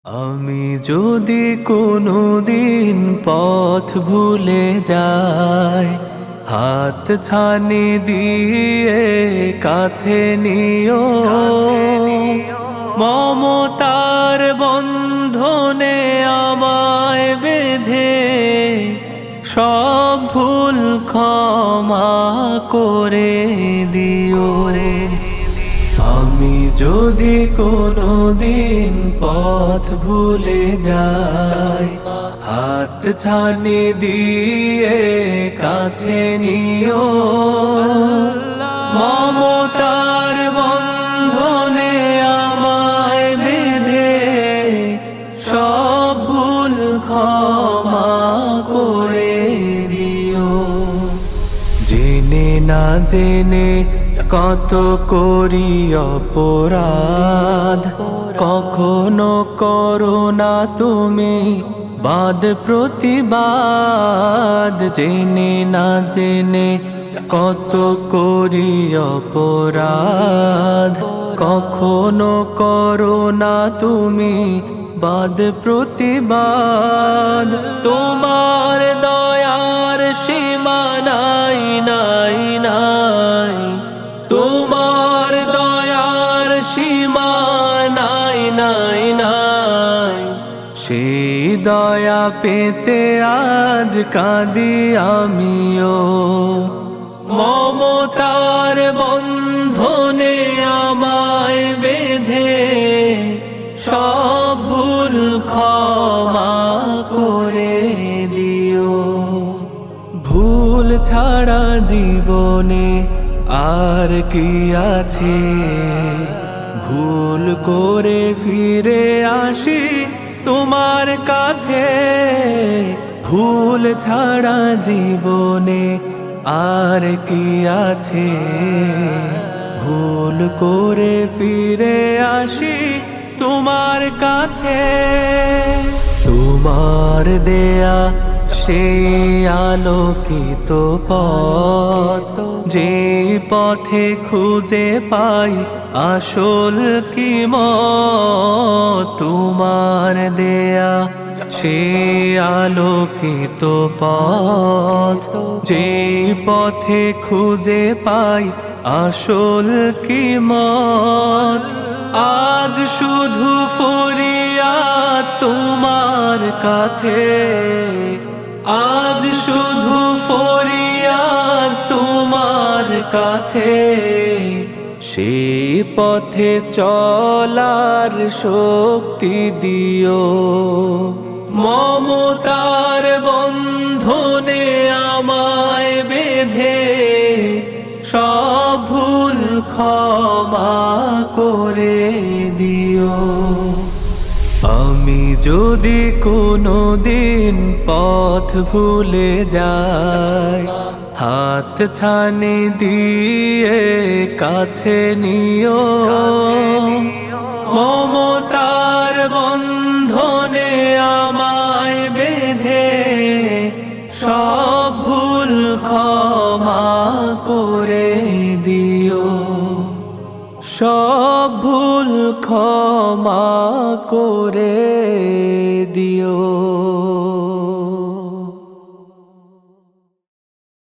আমি যদি কোনোদিন পথ ভুলে যাই, হাত ছানি দিয়ে কাছে নিও, মমতার বন্ধনে আমায় বেঁধে সব ভুল ক্ষমা করে দিও। আমি যদি কোনোদিন পথ ভুলে যাই, হাত ছানি দিয়ে কাছে নিও, মমতার বন্ধনে আমায় বেঁধে সব ভুল ক্ষমা করে দিও। জেনে না জেনে কত করি অপরাধ, কখনো করো না তুমি বাদ প্রতিবাদ। জেনে না জেনে কত করি অপরাধ, কখনো করো না তুমি বাদ প্রতিবাদ। তোমার দয়ার সীমা নাই নাই নাই, তোমার দয়ার সীমা নাই নাই নাই। সেই দয়া পেতে আজ কাঁদি আমিও, মমতার বন্ধনে আমায় বেঁধে সব ভুল ক্ষমা করে দিও। ভুল ছাড়া জীবনে আর কি আছে, ভুল করে ফিরে আসি তোমার কাছে। ভুল ছাড়া জীবনে আর কি আছে, ভুল করে ফিরে আসি তোমার কাছে। তোমার দেয়া সেই আলোকিত পথ, যে পথে খুঁজে পাই আসল কিমত। তোমার দেয়া সেই আলোকিত পথ, যে পথে খুঁজে পাই আসল কিমত। আজ শুধু ফরিয়াদ তোমার কাছে, আজ শুধু ফরিয়াদ তোমার কাছে। সেই পথে চলার শক্তি দিও, মমতার বন্ধনে আমায় বেঁধে সব ভুল ক্ষমা করে দিও। আমি যদি কোনোদিন পথ ভুলে যাই, হাত ছানি দিয়ে কাছে নিও, মমতার বন্ধনে আমায় বেঁধে সব ভুল ক্ষমা করে দিও, সব ভুল ক্ষমা করে দিও।